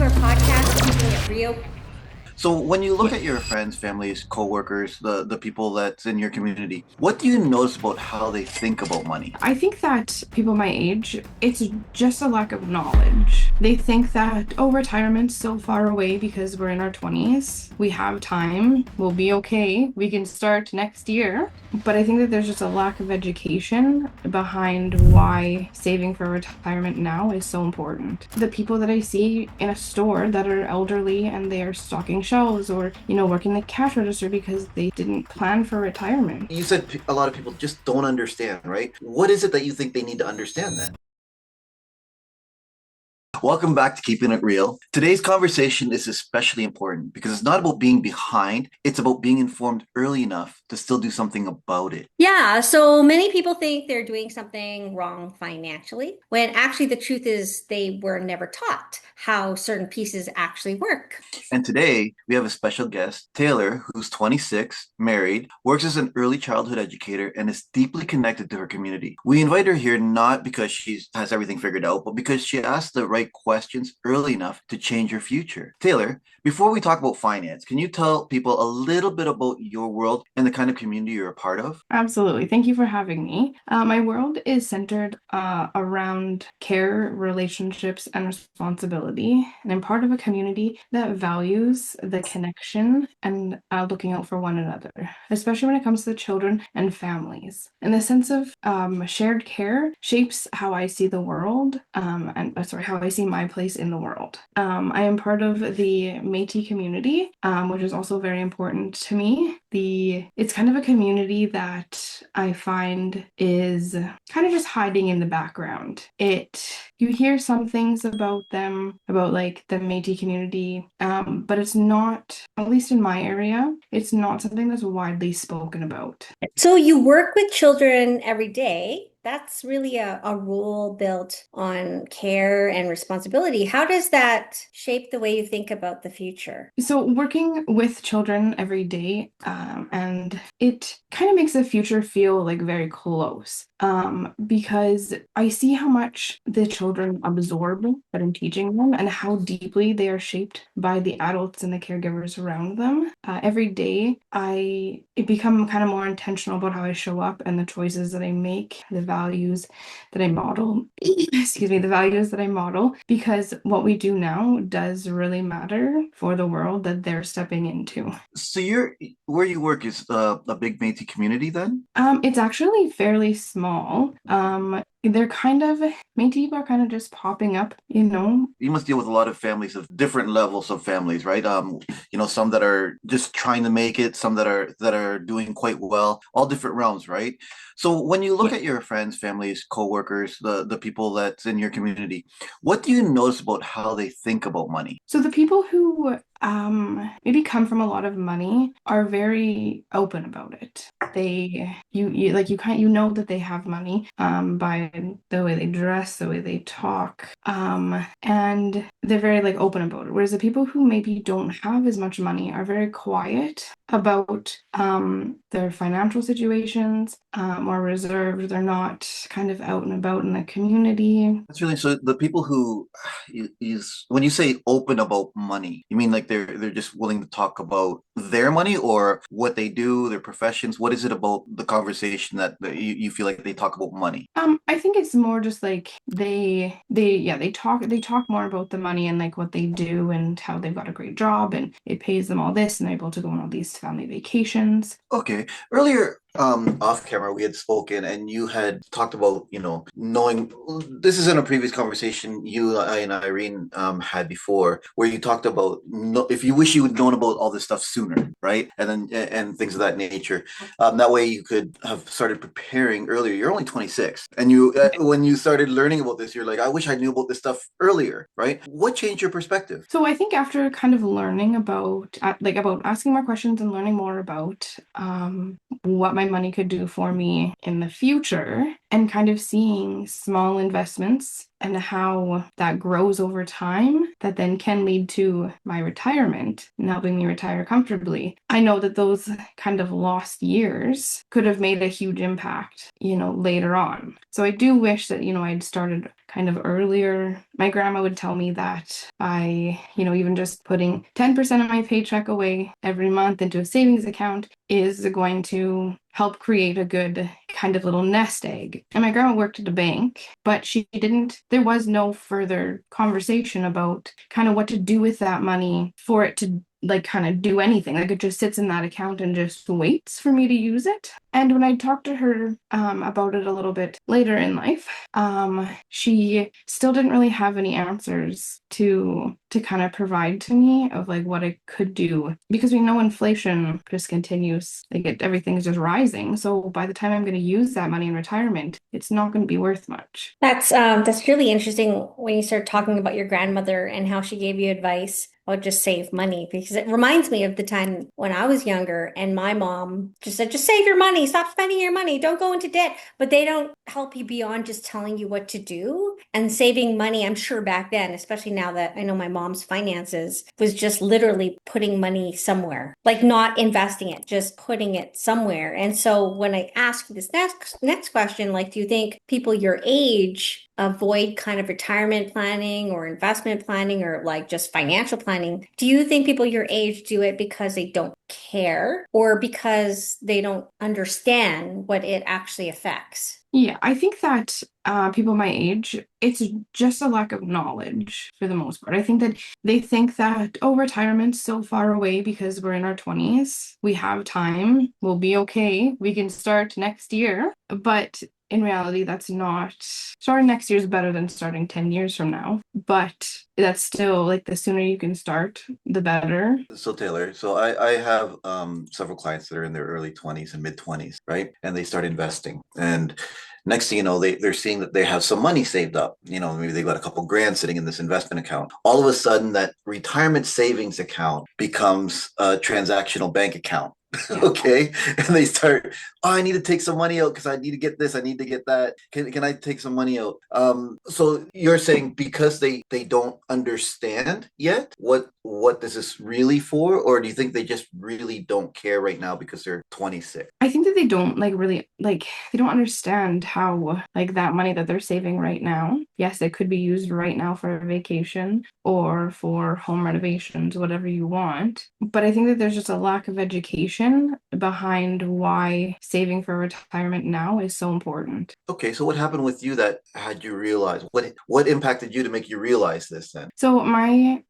our podcast, Keeping It Real. So when you look at your friends, families, coworkers, the people that's in your community, what do you notice about how they think about money? I think that people my age, it's just a lack of knowledge. They think that, oh, retirement's so far away because we're in our 20s. We have time. We'll be okay. We can start next year. But I think that there's just a lack of education behind why saving for retirement now is so important. The people that I see in a store that are elderly and they are stocking shelves or, working the cash register because they didn't plan for retirement. You said a lot of people just don't understand, right? What is it that you think they need to understand then? Welcome back to Keeping It Real. Today's conversation is especially important because it's not about being behind, it's about being informed early enough to still do something about it. Yeah, so many people think they're doing something wrong financially, when actually the truth is they were never taught how certain pieces actually work. And today we have a special guest, Taylor, who's 26, married, works as an early childhood educator, and is deeply connected to her community. We invite her here not because she has everything figured out, but because she asked the right questions early enough to change her future. Taylor, before we talk about finance, can you tell people a little bit about your world and the kind of community you're a part of? Absolutely. Thank you for having me. My world is centered around care, relationships, and responsibility. And I'm part of a community that values the connection and looking out for one another, especially when it comes to children and families. And the sense of shared care shapes how I see the world how I see my place in the world. I am part of the Métis community, which is also very important to me. It's kind of a community that I find is kind of just hiding in the background. You hear some things about them, about like the Métis community, but it's not, at least in my area, it's not something that's widely spoken about. So you work with children every day. That's really a role built on care and responsibility. How does that shape the way you think about the future? So working with children every day, and it kind of makes the future feel like very close, because I see how much the children absorb that I'm teaching them and how deeply they are shaped by the adults and the caregivers around them. Every day, it become kind of more intentional about how I show up and the choices that I make, the values that I model, excuse me, the values that I model, because what we do now does really matter for the world that they're stepping into. So where you work is a big Métis community then? It's actually fairly small. They're kind of, Métis people are kind of just popping up, You must deal with a lot of families of different levels of families, right? Some that are just trying to make it, some that are doing quite well, all different realms, right? So when you look Yeah. at your friends, families, coworkers, the people that's in your community, what do you notice about how they think about money? So the people who maybe come from a lot of money are very open about it. You like you know that they have money by the way they dress, the way they talk, and they're very like open about it. Whereas the people who maybe don't have as much money are very quiet about their financial situations, more reserved. They're not kind of out and about in the community. That's really so. The people who is when you say open about money, you mean like they're just willing to talk about their money or what they do, their professions. What is it about the conversation that you feel like they talk about money? I think it's more just like they talk more about the money and like what they do and how they've got a great job and it pays them all this and they're able to go on all these family vacations. Okay. Earlier, off camera, we had spoken, and you had talked about, knowing. This is in a previous conversation I and Irene had before, where you talked about if you wish you had known about all this stuff sooner, right? And things of that nature. That way you could have started preparing earlier. You're only 26, and when you started learning about this, you're like, I wish I knew about this stuff earlier, right? What changed your perspective? So I think after kind of learning about asking more questions and learning more about what my money could do for me in the future and kind of seeing small investments and how that grows over time that then can lead to my retirement and helping me retire comfortably. I know that those kind of lost years could have made a huge impact, later on. So I do wish that, I'd started kind of earlier. My grandma would tell me that even just putting 10% of my paycheck away every month into a savings account is going to help create a good kind of little nest egg. And my grandma worked at a bank, but there was no further conversation about kind of what to do with that money for it to kind of do anything. Like it just sits in that account and just waits for me to use it. And when I talked to her about it a little bit later in life, she still didn't really have any answers to kind of provide to me of like what I could do, because we know inflation just continues. Everything's just rising. So by the time I'm going to use that money in retirement, it's not going to be worth much. That's really interesting when you start talking about your grandmother and how she gave you advice about just save money, because it reminds me of the time when I was younger and my mom just said, just save your money, stop spending your money, don't go into debt. But they don't help you beyond just telling you what to do. And saving money, I'm sure back then, especially now that I know my mom's finances, was just literally putting money somewhere, like not investing it, just putting it somewhere. And so when I ask you this next question, like, do you think people your age avoid kind of retirement planning or investment planning or like just financial planning? Do you think people your age do it because they don't care or because they don't understand what it actually affects? Yeah, I think that people my age, it's just a lack of knowledge for the most part. I think that they think that, oh, retirement's so far away because we're in our 20s. We have time. We'll be okay. We can start next year. But in reality, that's not, starting next year is better than starting 10 years from now. But that's still like the sooner you can start, the better. So Taylor, I have several clients that are in their early 20s and mid 20s, right? And they start investing. And next thing you know, they're seeing that they have some money saved up. Maybe they got a couple grand sitting in this investment account. All of a sudden, that retirement savings account becomes a transactional bank account. Yeah. Okay. And they start, oh, I need to take some money out because I need to get this, I need to get that. Can I take some money out? So you're saying because they don't understand yet what this is really for, or do you think they just really don't care right now because they're 26? I think that they don't really they don't understand how that money that they're saving right now, yes, it could be used right now for a vacation or for home renovations, whatever you want. But I think that there's just a lack of education behind why saving for retirement now is so important. Okay, so what happened with you that had you realize what impacted you to make you realize this then? So I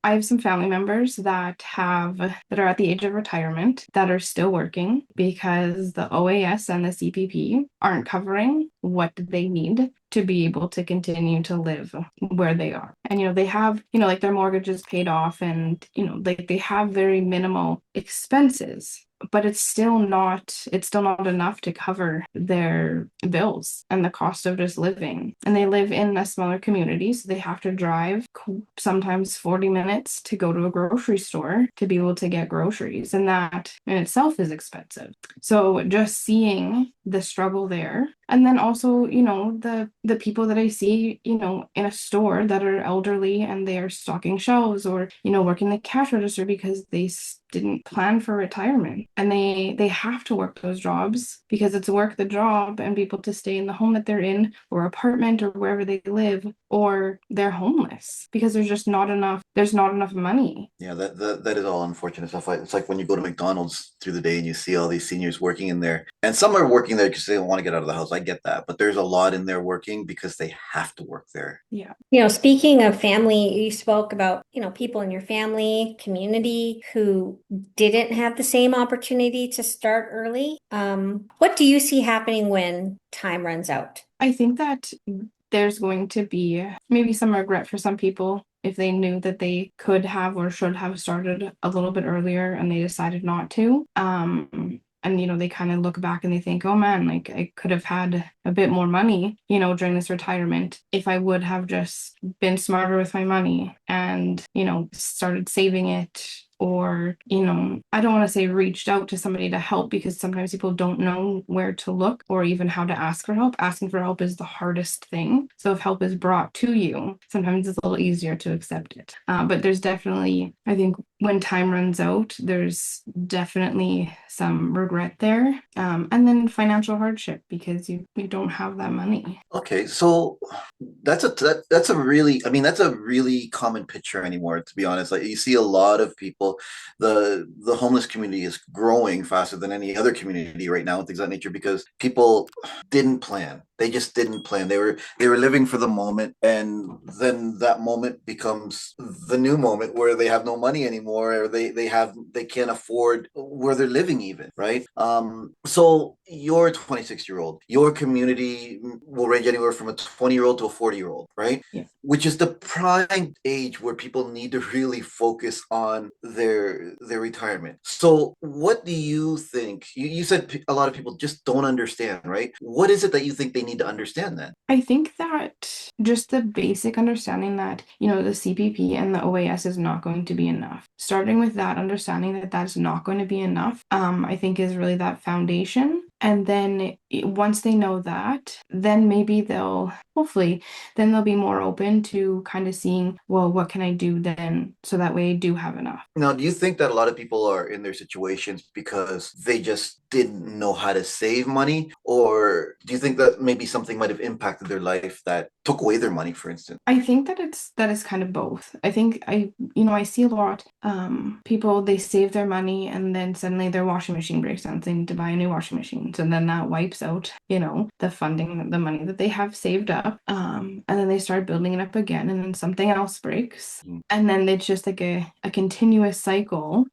have some family members that are at the age of retirement that are still working because the OAS and the CPP aren't covering what they need to be able to continue to live where they are. And, they have, like their mortgage is paid off and, they have very minimal expenses, but it's still not enough to cover their bills and the cost of just living. And they live in a smaller community, so they have to drive sometimes 40 minutes to go to a grocery store to be able to get groceries. And that in itself is expensive. So just seeing the struggle there. And then also, the people that I see, in a store that are elderly and they are stocking shelves or, working the cash register because they didn't plan for retirement. And they have to work those jobs because it's work the job and be able to stay in the home that they're in or apartment or wherever they live, or they're homeless because there's not enough money. Yeah, that is all unfortunate stuff. It's like when you go to McDonald's through the day and you see all these seniors working in there, and some are working there because they don't want to get out of the house. I get that, but there's a lot in there working because they have to work there. Yeah. Speaking of family, you spoke about, people in your family, community who didn't have the same opportunity to start early. What do you see happening when time runs out? I think that there's going to be maybe some regret for some people if they knew that they could have or should have started a little bit earlier and they decided not to. And, they kind of look back and they think, oh man, like I could have had a bit more money, during this retirement if I would have just been smarter with my money and, started saving it or, I don't want to say reached out to somebody to help, because sometimes people don't know where to look or even how to ask for help. Asking for help is the hardest thing. So if help is brought to you, sometimes it's a little easier to accept it. But there's definitely, I think, when time runs out, there's definitely some regret there. And then financial hardship, because you don't have that money. Okay, so that's a really, I mean, that's a really common picture anymore, to be honest. Like you see a lot of people, the homeless community is growing faster than any other community right now and things of that nature because people didn't plan. They just didn't plan. They were living for the moment, and then that moment becomes the new moment where they have no money anymore, or they can't afford where they're living even, right? So you're a 26-year-old. Your community will range anywhere from a 20-year-old to a 40-year-old, right? Yeah. Which is the prime age where people need to really focus on their retirement. So what do you think? You said a lot of people just don't understand, right? What is it that you think they need to understand then? I think that just the basic understanding that, the CPP and the OAS is not going to be enough. Starting with that understanding that that's not going to be enough, I think is really that foundation. And then once they know that, then maybe hopefully, then they'll be more open to kind of seeing, well, what can I do then so that way I do have enough. Now, do you think that a lot of people are in their situations because they just didn't know how to save money? Or do you think that maybe something might have impacted their life that took away their money, for instance? I think that is kind of both. I think I see a lot people, they save their money and then suddenly their washing machine breaks down, so they need to buy a new washing machine. So then that wipes out, the funding, the money that they have saved up. And then they start building it up again, and then something else breaks. Mm. And then it's just like a continuous cycle.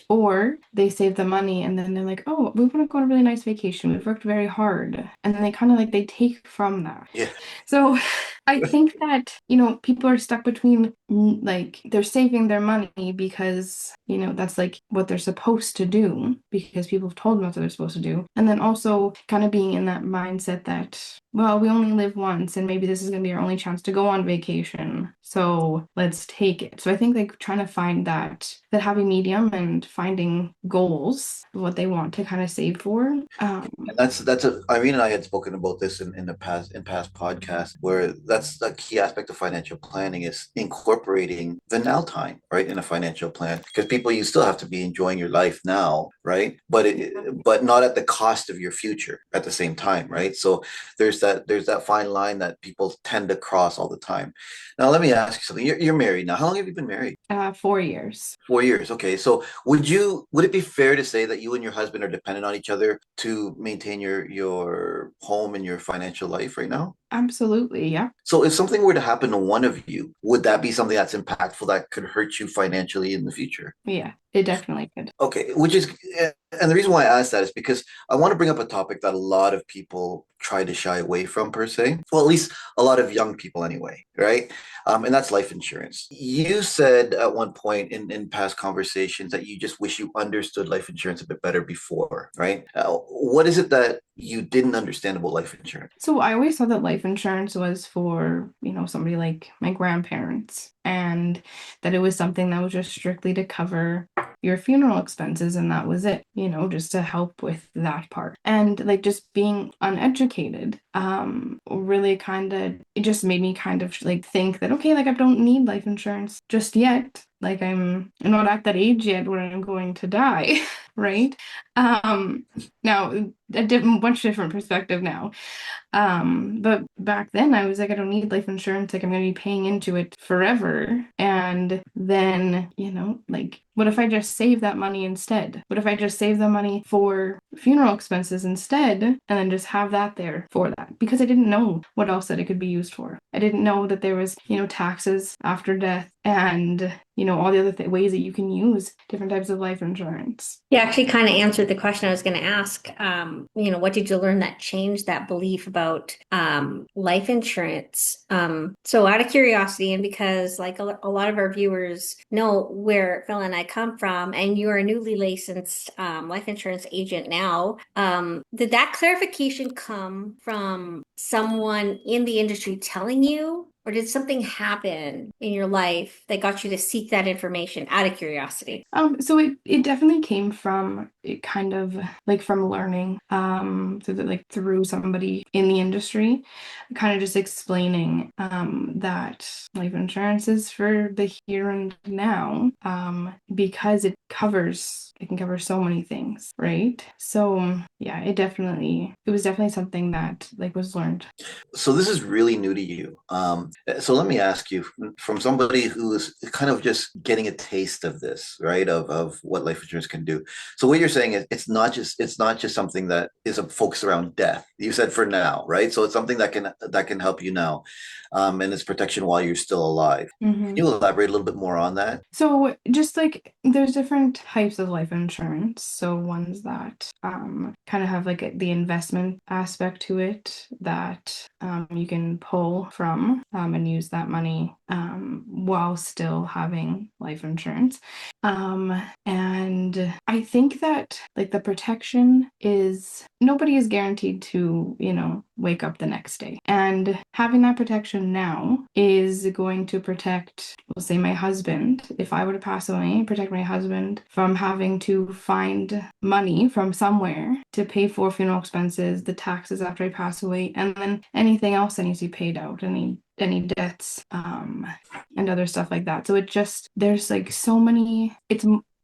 Or they save the money and then they're like, oh, we want to go on a really nice vacation. We've worked very hard. And then they kind of like they take from that. Yeah. So I think that, people are stuck between like they're saving their money because, that's like what they're supposed to do because people have told them that's what they're supposed to do. And then also kind of being in that mindset that, well, we only live once and maybe this is going to be our only chance to go on vacation. So let's take it. So I think like trying to find that happy medium and finding goals of what they want to kind of save for. And that's a Irene and I had spoken about this in the past podcasts where that's a key aspect of financial planning is incorporating the now time, right, in a financial plan. Because people, you still have to be enjoying your life now, right? But not at the cost of your future at the same time, right? So there's that fine line that people tend to cross all the time. Now let me ask you something. You're married now. How long have you been married? 4 years. 4 years. Okay. So would it be fair to say that you and your husband are dependent on each other to maintain your home and your financial life right now? Absolutely, yeah. So if something were to happen to one of you, would that be something that's impactful that could hurt you financially in the future? Yeah, it definitely could. Okay, which is, and the reason why I asked that is because I want to bring up a topic that a lot of people try to shy away from, per se. Well, at least a lot of young people, anyway, right? And that's life insurance. You said at one point in past conversations that you just wish you understood life insurance a bit better before, right? What is it that you didn't understand about life insurance? So I always thought that life insurance was for, somebody like my grandparents, and that it was something that was just strictly to cover your funeral expenses, and that was it, just to help with that part. And like just being uneducated, really kind of, it just made me kind of like think that, okay, like I don't need life insurance just yet. Like I'm not at that age yet where I'm going to die, right? Now much different perspective now. But back then I was like, I don't need life insurance. Like I'm going to be paying into it forever. And then, like, what if I just save that money instead? What if I just save the money for funeral expenses instead and then just have that there for that? Because I didn't know what else that it could be used for. I didn't know that there was, taxes after death and, all the other ways that you can use different types of life insurance. You actually kind of answered the question I was going to ask. What did you learn that changed that belief about life insurance? So out of curiosity, and because like a lot of our viewers know where Phil and I come from, and you are a newly licensed life insurance agent now, did that clarification come from someone in the industry telling you or did something happen in your life that got you to seek that information out of curiosity? So it definitely came from it kind of like from learning through somebody in the industry, kind of just explaining that life insurance is for the here and now, because it can cover so many things, right? So yeah, it was definitely something that like was learned. So this is really new to you. So let me ask you, from somebody who is kind of just getting a taste of this, right? Of what life insurance can do. So what you're saying is it's not just something that is a focus around death. You said for now, right? So it's something that can help you now, and it's protection while you're still alive. Can you elaborate a little bit more on that? So just like there's different types of life insurance. So ones that kind of have like the investment aspect to it that you can pull from and use that money while still having life insurance. And I think that like the protection is nobody is guaranteed to, wake up the next day. And having that protection now is going to protect, we'll say, my husband. If I were to pass away, protect my husband from having to find money from somewhere to pay for funeral expenses, the taxes after I pass away, and then anything else that needs to be paid out, any debts, and other stuff like that. So there's like so many,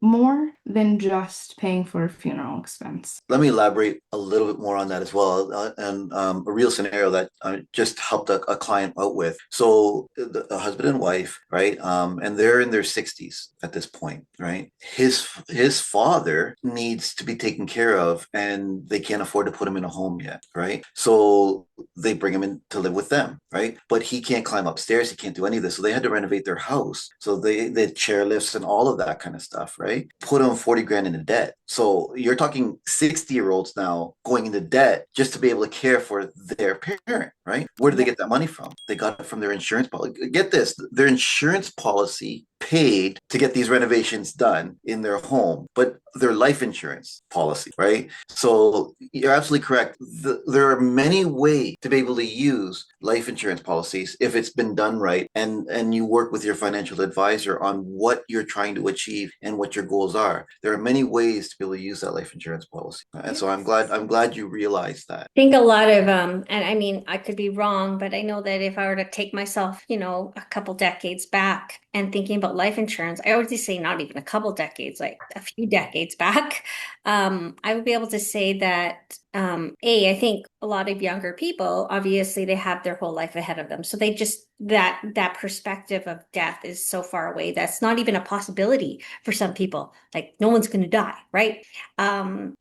more than just paying for a funeral expense. Let me elaborate a little bit more on that as well, and a real scenario that I just helped a client out with. So a husband and wife, right? And they're in their 60s at this point, right? His father needs to be taken care of, and they can't afford to put him in a home yet, right? So they bring him in to live with them, right? But he can't climb upstairs. He can't do any of this. So they had to renovate their house. So they had chair lifts and all of that kind of stuff, right? Put him 40 grand into debt. So you're talking 60-year-olds now going into debt just to be able to care for their parent, right? Where did they Yeah. get that money from? They got it from their insurance policy. Get this, their insurance policy paid to get these renovations done in their home, but their life insurance policy, right? So you're absolutely correct. There are many ways to be able to use life insurance policies if it's been done right, and you work with your financial advisor on what you're trying to achieve and what your goals are. There are many ways to be able to use that life insurance policy, and so I'm glad you realized that. Think a lot of and I mean I could be wrong, but I know that if I were to take myself, a couple decades back and thinking about life insurance, I always say not even a couple decades, like a few decades back, I would be able to say that I think a lot of younger people, obviously they have their whole life ahead of them. So they just that perspective of death is so far away that's not even a possibility for some people. Like no one's going to die, right?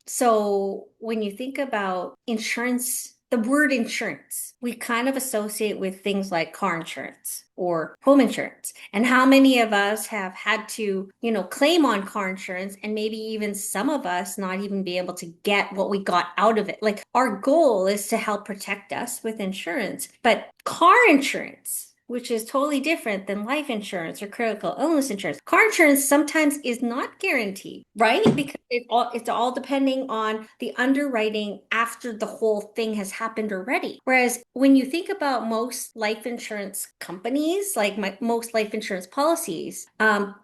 So when you think about insurance, the word insurance, we kind of associate with things like car insurance or home insurance. And how many of us have had to, claim on car insurance and maybe even some of us not even be able to get what we got out of it. Like our goal is to help protect us with insurance, but car insurance, which is totally different than life insurance or critical illness insurance. Car insurance sometimes is not guaranteed, right? Because it's all depending on the underwriting after the whole thing has happened already. Whereas when you think about most life insurance companies, like most life insurance policies,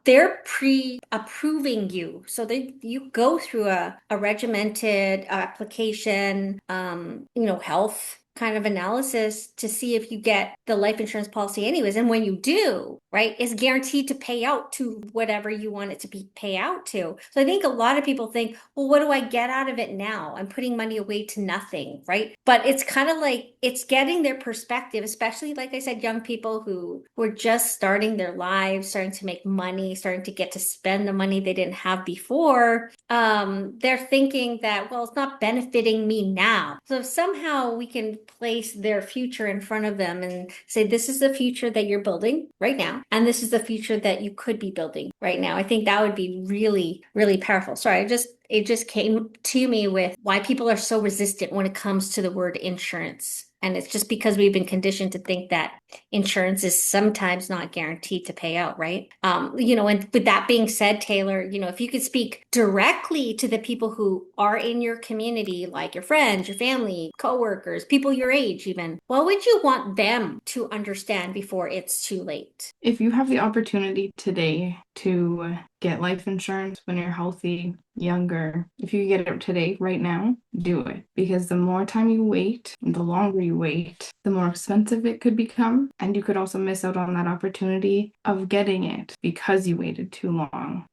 they're pre-approving you. So you go through a regimented application, health kind of analysis to see if you get the life insurance policy anyways. And when you do, right, it's guaranteed to pay out to whatever you want it to be pay out to. So I think a lot of people think, well, what do I get out of it now? I'm putting money away to nothing, right? But it's kind of like it's getting their perspective, especially like I said, young people who were just starting their lives, starting to make money, starting to get to spend the money they didn't have before. They're thinking that, well, it's not benefiting me now. So if somehow we can place their future in front of them and say, this is the future that you're building right now, and this is the future that you could be building right now. I think that would be really, really powerful. Sorry, it just came to me with why people are so resistant when it comes to the word insurance And it's just because we've been conditioned to think that insurance is sometimes not guaranteed to pay out, right? And with that being said, Taylor, if you could speak directly to the people who are in your community, like your friends, your family, coworkers, people your age even, what would you want them to understand before it's too late? If you have the opportunity today to get life insurance when you're healthy, younger, if you get it today, right now, do it. Because the more time you wait, the longer you wait, the more expensive it could become. And you could also miss out on that opportunity of getting it because you waited too long.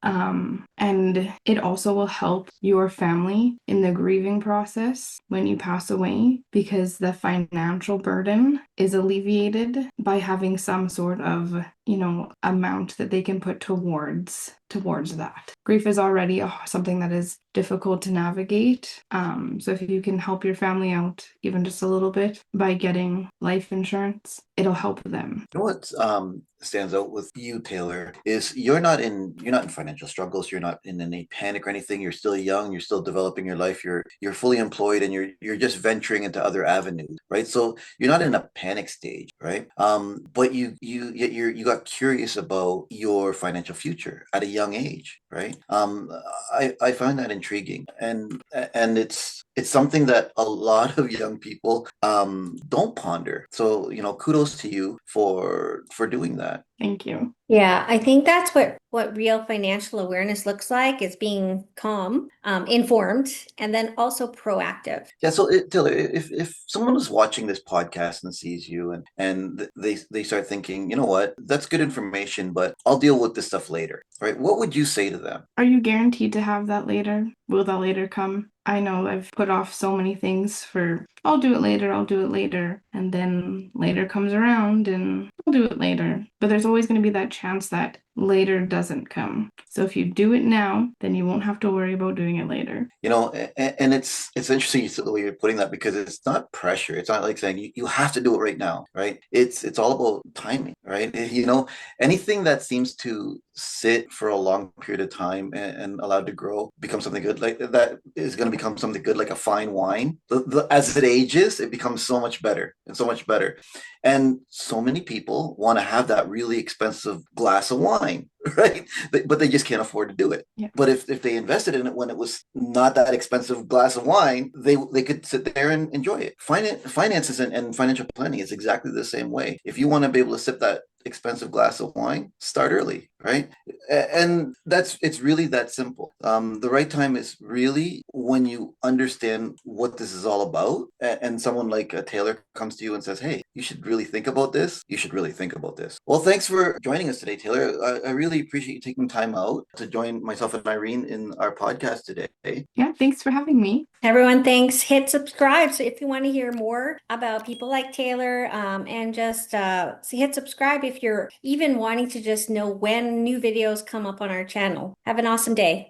And it also will help your family in the grieving process when you pass away, because the financial burden is alleviated by having some sort of amount that they can put towards that. Grief is already something that is difficult to navigate. So if you can help your family out even just a little bit by getting life insurance, it'll help them. You know what stands out with you, Taylor, is you're not in financial struggles. You're not in any panic or anything. You're still young. You're still developing your life. You're fully employed, and you're just venturing into other avenues, right? So you're not in a panic stage, right? But you got curious about your financial future at a young age, right? I find that intriguing, and it's something that a lot of young people don't ponder. So kudos to you for doing that. Thank you. Yeah, I think that's what real financial awareness looks like, is being calm, informed, and then also proactive. Yeah, so Taylor, if someone is watching this podcast and sees you and they start thinking, you know what, that's good information, but I'll deal with this stuff later, right? What would you say to them? Are you guaranteed to have that later? Will that later come? I know I've put off so many things for, I'll do it later, I'll do it later. And then later comes around and I'll do it later. But there's always going to be that chance that later doesn't come. So if you do it now, then you won't have to worry about doing it later. And it's interesting the way you're putting that, because it's not pressure. It's not like saying you have to do it right now, right? It's all about timing, right? Anything that seems to sit for a long period of time and allowed to grow become something good, like that is going to become something good, like a fine wine. As it ages, it becomes so much better and so much better. And so many people want to have that really expensive glass of wine, right? But they just can't afford to do it. Yeah. But if they invested in it when it was not that expensive glass of wine, they could sit there and enjoy it. Finances and financial planning is exactly the same way. If you want to be able to sip that expensive glass of wine, start early, right? And it's really that simple. The right time is really when you understand what this is all about, and someone like a Taylor comes to you and says, hey, you should really think about this. You should really think about this. Well, thanks for joining us today, Taylor. I really appreciate you taking time out to join myself and Irene in our podcast today. Yeah, thanks for having me. Everyone, thanks. Hit subscribe. So if you want to hear more about people like Taylor, and just hit subscribe if you're even wanting to just know when new videos come up on our channel. Have an awesome day.